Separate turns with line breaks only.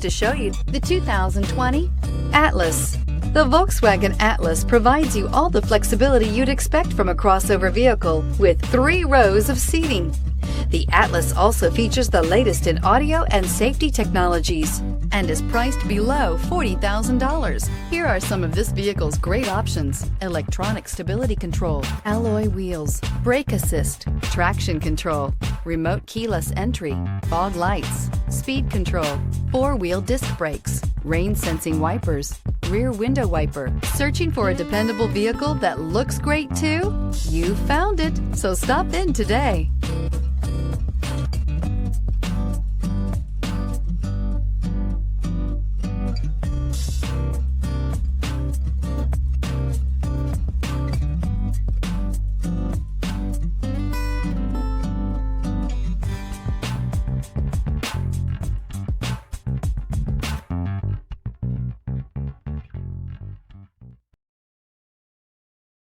to show you the 2020 Atlas. The Volkswagen Atlas provides you all the flexibility you'd expect from a crossover vehicle with 3 rows of seating. The Atlas also features the latest in audio and safety technologies and is priced below $40,000. Here are some of this vehicle's great options: electronic stability control, alloy wheels, brake assist, traction control, remote keyless entry, fog lights, speed control, 4-wheel disc brakes, rain sensing wipers, rear window wiper. Searching for a dependable vehicle that looks great too? You found it, so stop in today.